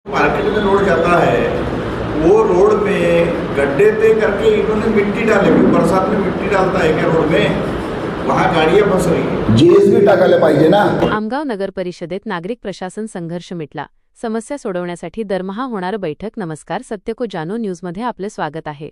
Market में road जाता है, वो रोड में गड्ढे पे करके इन्होंने मिट्टी डाले, बरसात में मिट्टी डालता है क्या रोड में, वहाँ गाड़ियाँ फंस रही है। जीएसबी टाकायला पाहिजे ना। आमगाव नगर परिषदेत नागरिक प्रशासन संघर्ष मिटला, समस्या सोडवण्यासाठी दरमहा होणार बैठक। नमस्कार, सत्य को जानो न्यूजमध्ये आपले स्वागत आहे।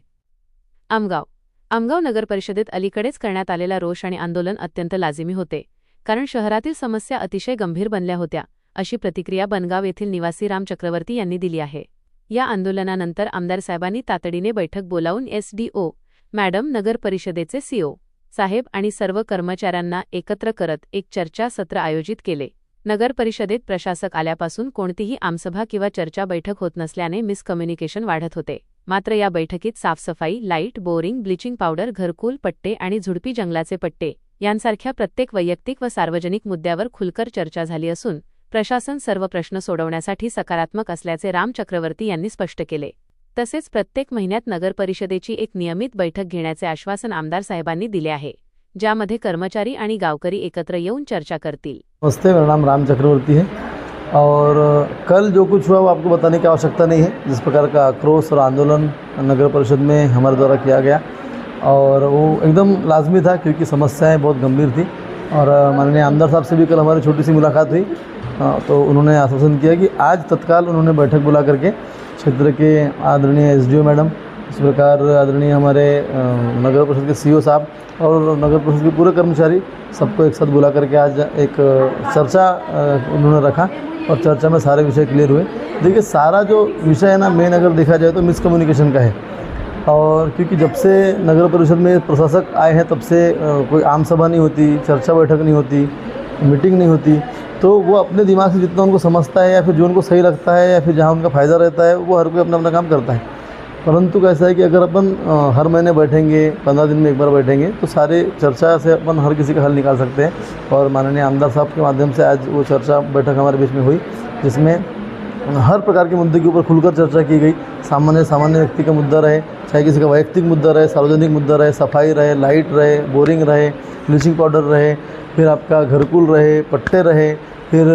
आमगाव नगर परिषदेत अलीकडेच करण्यात आलेला रोष आणि आंदोलन अत्यंत लाजिमी होते, कारण शहरातील समस्या अतिशय गंभीर बनल्या होत्या, अशी प्रतिक्रिया बनगाव येथील निवासी राम चक्रवर्ती यांनी दिली आहे। या आंदोलनानंतर आमदार साहेबांनी तातडीने बैठक बोलावून एसडीओ मॅडम, नगर परिषदेचे सीओ साहेब आणि सर्व कर्मचाऱ्यांना एकत्र करत एक चर्चा सत्र आयोजित केले। नगर परिषदेत प्रशासक आल्यापासून कोणतीही आमसभा किंवा चर्चा बैठक होत नसल्याने मिसकम्युनिकेशन वाढत होते। मात्र या बैठकीत साफसफाई, लाईट, बोरिंग, ब्लीचिंग पावडर, घरकुल पट्टे आणि झुडपी जंगलाचे पट्टे यांसारख्या प्रत्येक वैयक्तिक व सार्वजनिक मुद्द्यावर खुलकर चर्चा झाली असून प्रशासन सर्व प्रश्न सोडवण्यासाठी सकारात्मक असल्याचे राम चक्रवर्ती यांनी स्पष्ट केले। तसेच प्रत्येक महिन्यात नगर परिषदेची एक नियमित बैठक घेण्याचे आश्वासन आमदार साहेबांनी दिले आहे, ज्यामध्ये कर्मचारी आणि गावकरी एकत्र येऊन चर्चा करतील। नमस्ते, मेरा नाम राम चक्रवर्ती है और कल जो कुछ हुआ वो आपको बताने की आवश्यकता नहीं है। जिस प्रकार का आक्रोश और आंदोलन नगर परिषद में हमारे द्वारा किया गया और वो एकदम लाजमी था, क्योंकि समस्याएं बहुत गंभीर थी। और माननीय आमदार साहब से भी कल हमारी छोटी सी मुलाकात हुई, तो उन्होंने आश्वासन किया कि आज तत्काल उन्होंने बैठक बुला करके क्षेत्र के आदरणीय एसडीओ मैडम, इस प्रकार आदरणीय हमारे नगर परिषद के सीओ साहब और नगर परिषद के पूरे कर्मचारी सबको एक साथ बुला करके आज एक चर्चा उन्होंने रखा और चर्चा में सारे विषय क्लियर हुए। देखिए, सारा जो विषय है ना, मेन अगर देखा जाए तो मिसकम्युनिकेशन का है। और क्योंकि जब से नगर परिषद में प्रशासक आए हैं तब से कोई आम सभा नहीं होती, चर्चा बैठक नहीं होती, मीटिंग नहीं होती, तो वो अपने दिमाग से जितना उनको समझता है या फिर जो उनको सही लगता है या फिर जहाँ उनका फ़ायदा रहता है वो हर कोई अपना अपना काम करता है। परंतु कैसा है कि अगर अपन हर महीने बैठेंगे, 15 दिन में एक बार बैठेंगे, तो सारे चर्चा से अपन हर किसी का हल निकाल सकते हैं। और माननीय आमदार साहब के माध्यम से आज वो चर्चा बैठक हमारे बीच में हुई, जिसमें हर प्रकार के मुद्दे के ऊपर खुलकर चर्चा की गई। सामान्य व्यक्ति का मुद्दा रहे, चाहे किसी का वैयक्तिक मुद्दा रहे, सार्वजनिक मुद्दा रहे, सफाई रहे, लाइट रहे, बोरिंग रहे, ब्लीचिंग पाउडर रहे, फिर आपका घरकुल रहे, पट्टे रहे, फिर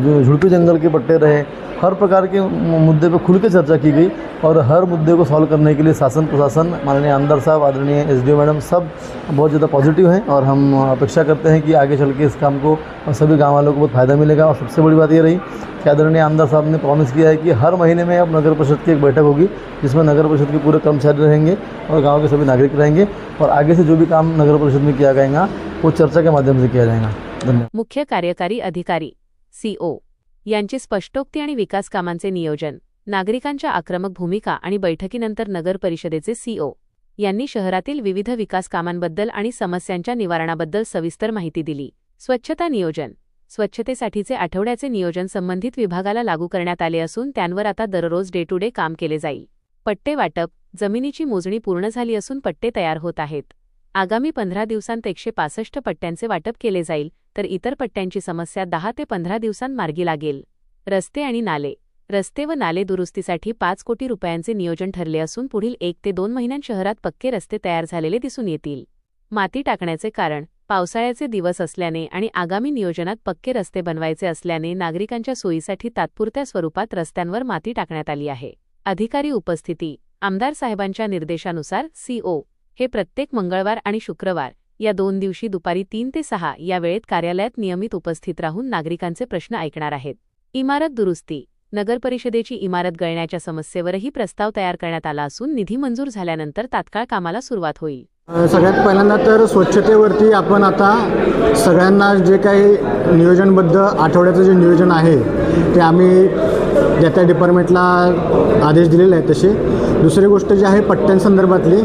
जो झुड़पी जंगल के पट्टे रहे, हर प्रकार के मुद्दे पर खुल के चर्चा की गई। और हर मुद्दे को सॉल्व करने के लिए शासन प्रशासन, माननीय आमदार साहब, आदरणीय एसडीओ मैडम सब बहुत ज़्यादा पॉजिटिव हैं और हम अपेक्षा करते हैं कि आगे चल के इस काम को सभी गाँव वालों को बहुत फ़ायदा मिलेगा। और सबसे बड़ी बात ये रही कि आदरणीय आमदार साहब ने प्रॉमिस किया है कि हर महीने में अब नगर परिषद की एक बैठक होगी, जिसमें नगर परिषद के पूरे कर्मचारी रहेंगे और गाँव के सभी नागरिक रहेंगे और आगे से जो भी काम नगर परिषद में किया जाएगा वो चर्चा के माध्यम से किया जाएगा। धन्यवाद। मुख्य कार्यकारी अधिकारी सीओ यांची स्पष्टोक्ती आणि विकास कामांचे नियोजन, नागरिकांच्या आक्रमक भूमिका आणि बैठकीनंतर नगर परिषदेचे सीओ यांनी शहरातील विविध विकास कामांबद्दल आणि समस्यांच्या निवारणाबद्दल सविस्तर माहिती दिली। स्वच्छता नियोजन, स्वच्छतेसाठीचे आठवड्याचे नियोजन संबंधित विभागाला लागू करण्यात आले असून त्यांवर आता दररोज डे टू डे काम केले जाईल। पट्टे वाटप, जमिनीची मोजणी पूर्ण झाली असून पट्टे तयार होत आहेत। आगामी 15 दिवसांत 165 पट्ट्यांचे वाटप केले जाईल, तर इतर पट्ट्यांची समस्या 10 ते 15 दिवसांत मार्गी लागेल। रस्ते आणि नाले, रस्ते व नाले दुरुस्तीसाठी 5 कोटी रुपयांचे नियोजन ठरले असून पुढील 1 ते 2 महिन्यांत शहरात पक्के रस्ते तयार झालेले दिसून येतील। माती टाकण्याचे कारण, पावसाळ्याचे दिवस असल्याने आणि आगामी नियोजनात पक्के रस्ते बनवायचे असल्याने नागरिकांच्या सोयीसाठी तात्पुरत्या स्वरूपात रस्त्यांवर माती टाकण्यात आली आहे। अधिकारी उपस्थिती, आमदार साहेबांच्या निर्देशानुसार सीओ हे प्रत्येक मंगळवार आणि शुक्रवार या 2 दिवशी दुपारी 3 ते 6 या वेळेत कार्यालयात नियमित उपस्थित राहून नागरिकांचे प्रश्न ऐकणार आहेत। इमारत दुरुस्ती, नगर परिषदेची इमारत गळण्याच्या समस्येवरही प्रस्ताव तयार करण्यात आला असून निधी मंजूर झाल्यानंतर तात्काळ कामाला सुरुवात होईल। सगळ्यात पहिल्यांदा तर स्वच्छतेवरती आपण आता सगळ्यांना जे काही नियोजनबद्ध आठवड्याचं जे नियोजन आहे ते आम्ही त्या डिपार्टमेंटला आदेश दिलेले आहेत तसे। दुसरी गोष्ट जी आहे पट्ट्यांसंदर्भातली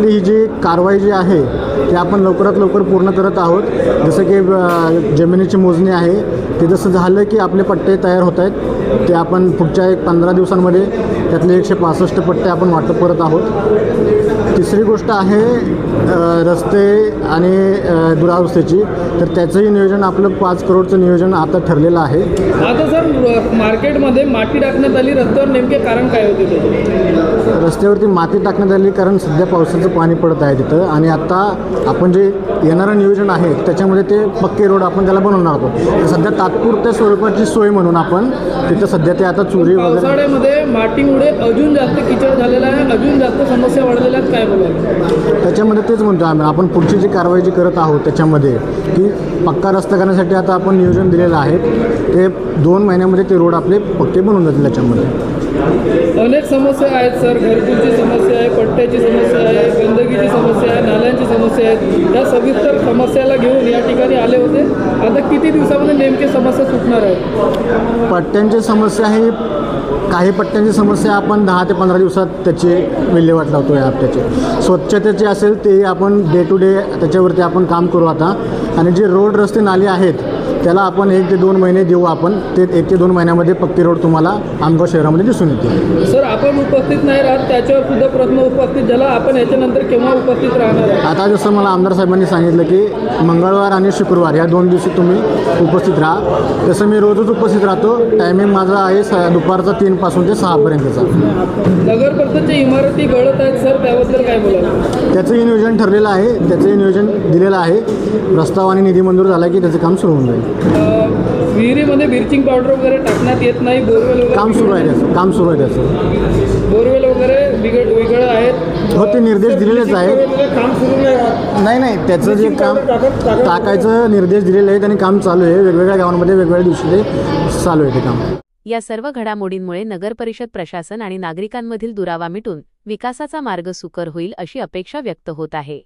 ही जी कारवाई जी आहे ती आपण लवकरात लवकर पूर्ण करत आहोत। जसं की जमिनीची मोजणी आहे ते जसं झालं की आपले पट्टे तयार होत आहेत, ते आपण पुढच्या 15 दिवसांमध्ये त्यातले 165 पट्टे आपण वाटप करत आहोत। तिसरी गोष्ट आहे रस्ते आणि दुरावस्थेची। तर त्याचंही नियोजन आपलं 5 करोडचं नियोजन आता ठरलेलं आहे. आता सर मार्केटमध्ये माती टाकण्यात आली, रस्त्यावर नेमके कारण काय होते त्याचे? रस्त्यावरती माती टाकण्यात आली कारण सध्या पावसाचं पाणी पडत आहे तिथं, आणि आता आपण जे येणारं नियोजन आहे त्याच्यामध्ये ते पक्के रोड आपण त्याला बनवणार आहोत. तर सध्या तात्पुरत्या स्वरूपाची सोय म्हणून आपण तिथं सध्या ते आता चोरी वगैरे. पावसाळ्यामध्ये मातीमुळे अजून जास्त किचड झालेला आहे, अजून जास्त समस्या वाढलेल्या आहेत, काय बोलाल? त्याच्यामध्ये तेच म्हणतो आम्ही, आपण पुढची जी कारवाई जी करत आहोत त्याच्यामध्ये की पक्का रस्ता करण्यासाठी आता आपण नियोजन दिलेलं आहे. ते 2 महिन्यामध्ये ते रोड आपले पक्के बनवून जातील. त्याच्यामध्ये अनेक समस्या आहेत सर, घरकुलची समस्या आहे, पट्ट्याची समस्या आहे, गंदगीची समस्या आहे, नाल्यांची समस्या आहेत. या सविस्तर समस्याला घेऊन या ठिकाणी आले होते. आता किती दिवसामध्ये नेमके समस्या सुटणार आहेत? पट्ट्यांची समस्या ही, काही पट्ट्यांची समस्या आपण 10 ते 15 दिवसात त्याची विल्हेवाट लावतो आहे. त्याची स्वच्छतेची असेल ते आपण डे टू डे त्याच्यावरती आपण काम करू आता. आणि जे रोड रस्ते नाले आहेत त्याला आपण 1 ते 2 महिने देऊ. आपण ते 1 ते 2 महिन्यामध्ये पक्के रोड तुम्हाला आमगाव शहरामध्ये दिसून येतील. सर, आपण उपस्थित नाही राहत त्याच्यावर सुद्धा प्रश्न उपस्थित झाला, आपण याच्यानंतर केव्हा उपस्थित राहणार आहे? आता जसं मला आमदार साहेबांनी सांगितलं की मंगळवार आणि शुक्रवार या 2 दिवशी तुम्ही उपस्थित राहा. तसं मी रोजच उपस्थित राहतो. टायमिंग माझा आहे दुपारचा 3 पासून ते 6 पर्यंतचा. नगर परिषदच्या इमारती गळत आहेत सर, त्याबद्दल काय बोलाल? त्याचंही नियोजन ठरलेलं आहे, त्याचंही नियोजन दिलेलं आहे. प्रस्ताव आणि निधी मंजूर झाला की त्याचं काम सुरू होऊन जाईल. विहिरीमध्ये ब्लिचिंग पावडर वगैरे टाकण्यात येत नाही, बोरवेल वगैरे काम सुरू आहे त्याचं, काम सुरू आहे त्याचं. बोरवेल वगैरे बिघड आहेत. हो, ते निर्देश दिलेलेच आहेत. नाही, त्याचं जे काम टाकायचं निर्देश दिलेले आहेत आणि काम चालू आहे. वेगवेगळ्या गावांमध्ये वेगवेगळ्या दिवशी ते चालू आहे ते काम. या सर्व घडामोडींमुळे नगर परिषद प्रशासन आणि नागरिकांमधील दुरावा मिटून विकासाचा मार्ग सुकर होईल अशी अपेक्षा व्यक्त होत आहे.